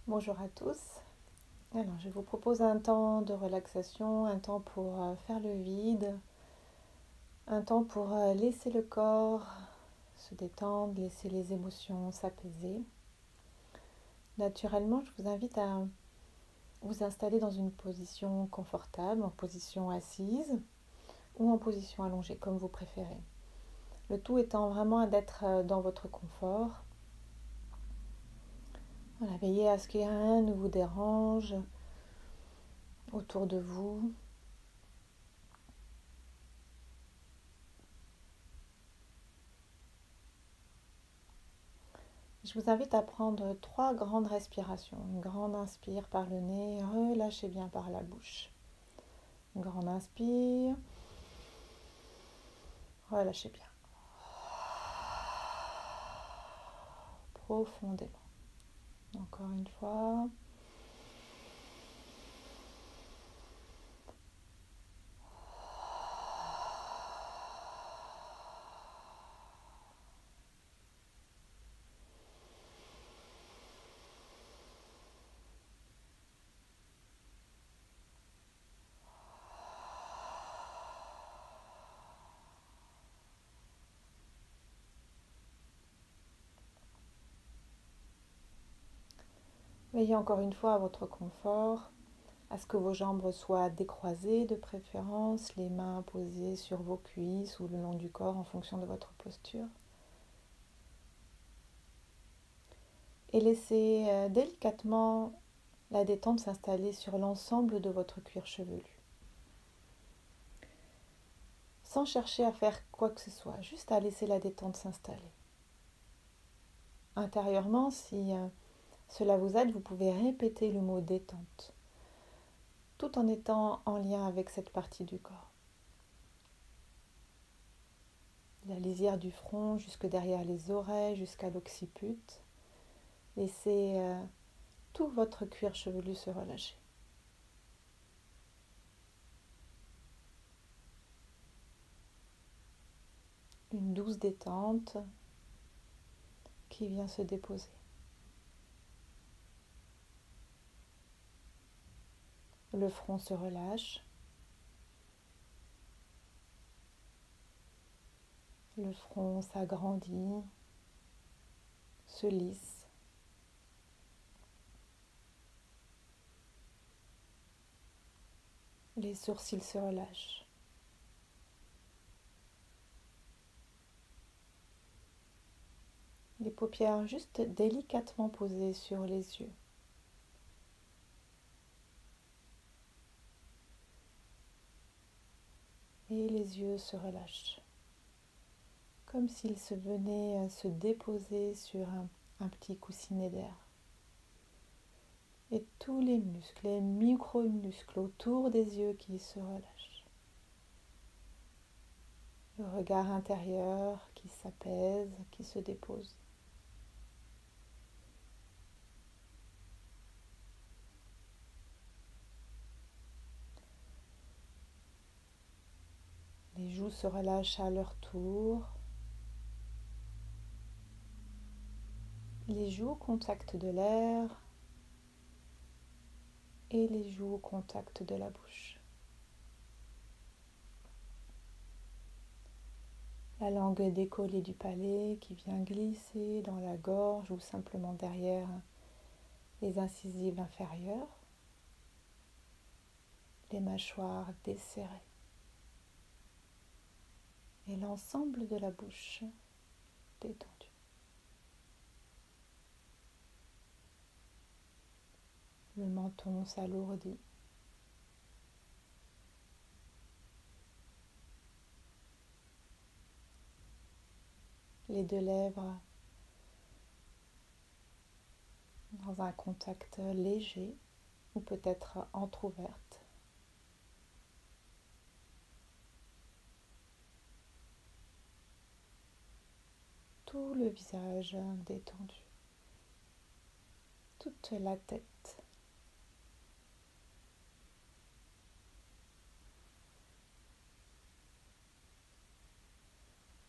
Bonjour à tous. Alors, je vous propose un temps de relaxation, un temps pour faire le vide, un temps pour laisser le corps se détendre, laisser les émotions s'apaiser. Naturellement, je vous invite à vous installer dans une position confortable, en position assise ou en position allongée, comme vous préférez. Le tout étant vraiment d'être dans votre confort. Voilà, veillez à ce que rien ne vous dérange autour de vous. Je vous invite à prendre 3 grandes respirations. Une grande inspire par le nez, relâchez bien par la bouche. Une grande inspire, relâchez bien. Profondément. Encore une fois. Veillez encore une fois à votre confort, à ce que vos jambes soient décroisées de préférence, les mains posées sur vos cuisses ou le long du corps en fonction de votre posture. Et laissez délicatement la détente s'installer sur l'ensemble de votre cuir chevelu. Sans chercher à faire quoi que ce soit, juste à laisser la détente s'installer. Intérieurement, si cela vous aide, vous pouvez répéter le mot détente, tout en étant en lien avec cette partie du corps. La lisière du front jusque derrière les oreilles, jusqu'à l'occiput. Laissez tout votre cuir chevelu se relâcher. Une douce détente qui vient se déposer. Le front se relâche. Le front s'agrandit, se lisse. Les sourcils se relâchent. Les paupières juste délicatement posées sur les yeux. Et les yeux se relâchent, comme s'ils se venaient se déposer sur un petit coussinet d'air. Et tous les muscles, les micro-muscles autour des yeux qui se relâchent. Le regard intérieur qui s'apaise, qui se dépose. Les joues se relâchent à leur tour. Les joues au contact de l'air et les joues au contact de la bouche. La langue décollée du palais qui vient glisser dans la gorge ou simplement derrière les incisives inférieures. Les mâchoires desserrées. Et l'ensemble de la bouche détendue. Le menton s'alourdit. Les deux lèvres dans un contact léger ou peut-être entr'ouvertes. Tout le visage détendu. Toute la tête.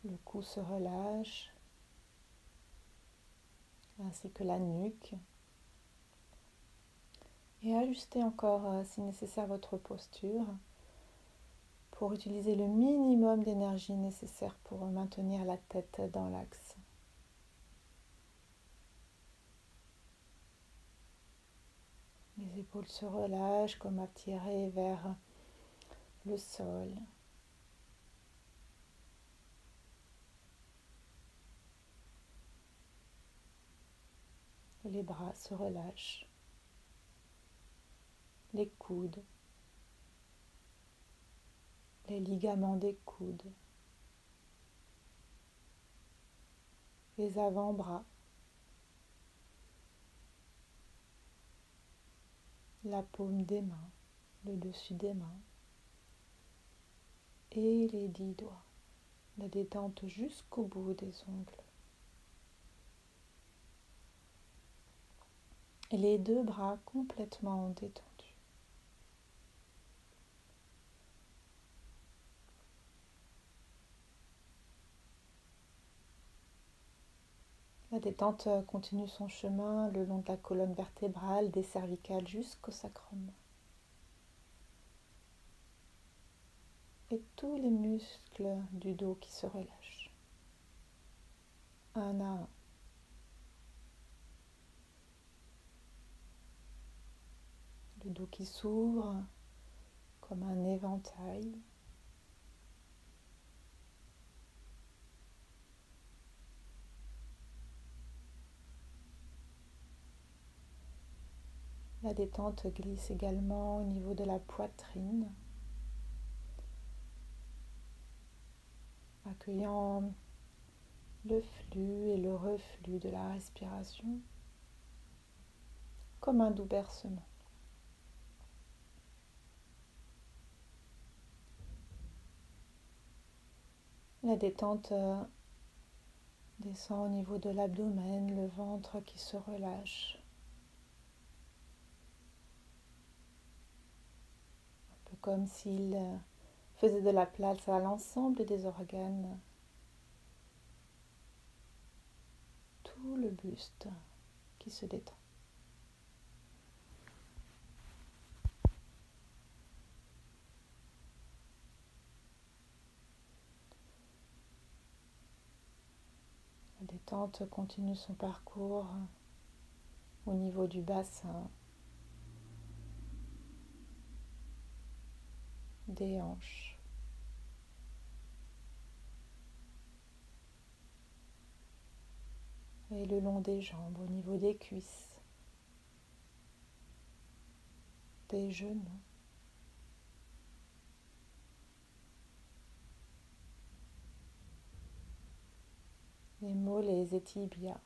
Le cou se relâche, ainsi que la nuque, Et ajustez encore, si nécessaire, votre posture pour utiliser le minimum d'énergie nécessaire pour maintenir la tête dans l'axe. Les épaules se relâchent comme attirées vers le sol. Les bras se relâchent. Les coudes. Les ligaments des coudes. Les avant-bras. La paume des mains. Le dessus des mains. Et les 10 doigts. La détente jusqu'au bout des ongles. Et les 2 bras complètement détendus. La détente continue son chemin le long de la colonne vertébrale, des cervicales jusqu'au sacrum. Et tous les muscles du dos qui se relâchent, un à un. Le dos qui s'ouvre comme un éventail. La détente glisse également au niveau de la poitrine, accueillant le flux et le reflux de la respiration comme un doux bercement. La détente descend au niveau de l'abdomen, le ventre qui se relâche. Un peu comme s'il faisait de la place à l'ensemble des organes. Tout le buste qui se détend. La détente continue son parcours au niveau du bassin, des hanches, et le long des jambes, au niveau des cuisses, des genoux. Les mollets et tibias.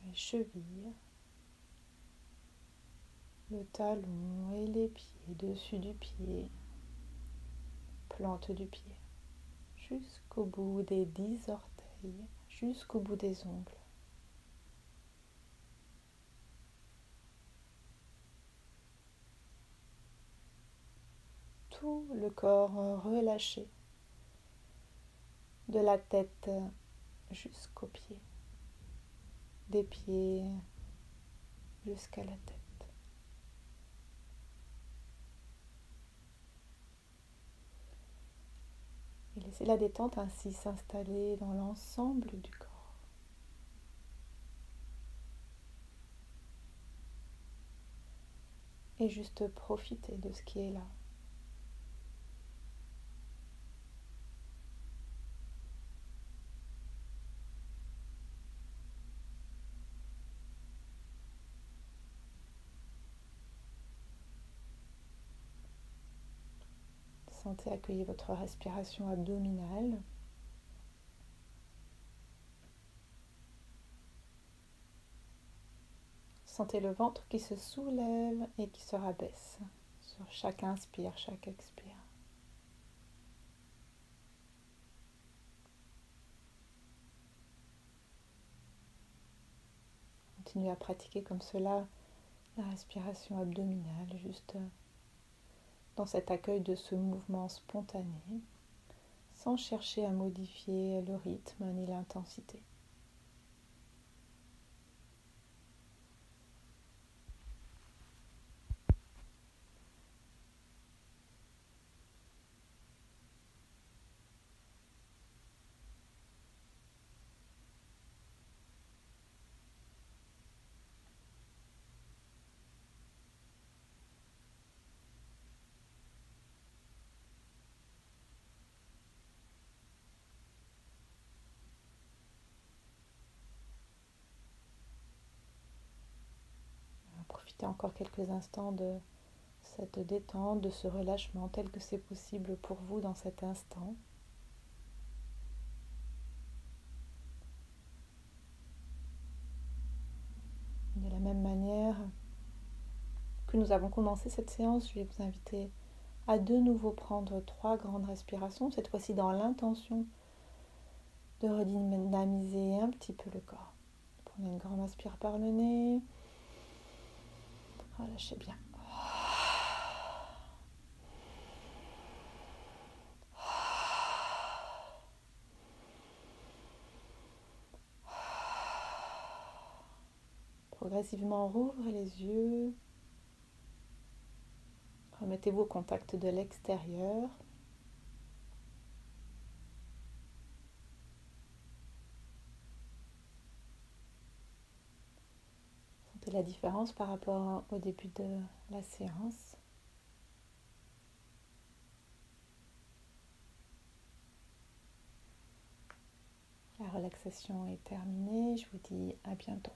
Les chevilles, le talon et les pieds, dessus du pied, plante du pied, jusqu'au bout des 10 orteils, jusqu'au bout des ongles. Tout le corps relâché, de la tête jusqu'aux pieds, des pieds jusqu'à la tête. Et laissez la détente ainsi s'installer dans l'ensemble du corps. Et juste profiter de ce qui est là. Sentez accueillir votre respiration abdominale. Sentez le ventre qui se soulève et qui se rabaisse sur chaque inspire, chaque expire. Continuez à pratiquer comme cela la respiration abdominale, juste dans cet accueil de ce mouvement spontané, sans chercher à modifier le rythme ni l'intensité. Profitez encore quelques instants de cette détente, de ce relâchement tel que c'est possible pour vous dans cet instant. De la même manière que nous avons commencé cette séance, je vais vous inviter à de nouveau prendre 3 grandes respirations, cette fois-ci dans l'intention de redynamiser un petit peu le corps. Prenez une grande inspire par le nez, relâchez bien. Progressivement, rouvrez les yeux. Remettez-vous au contact de l'extérieur. Sentez la différence par rapport au début de la séance. La relaxation est terminée. Je vous dis à bientôt.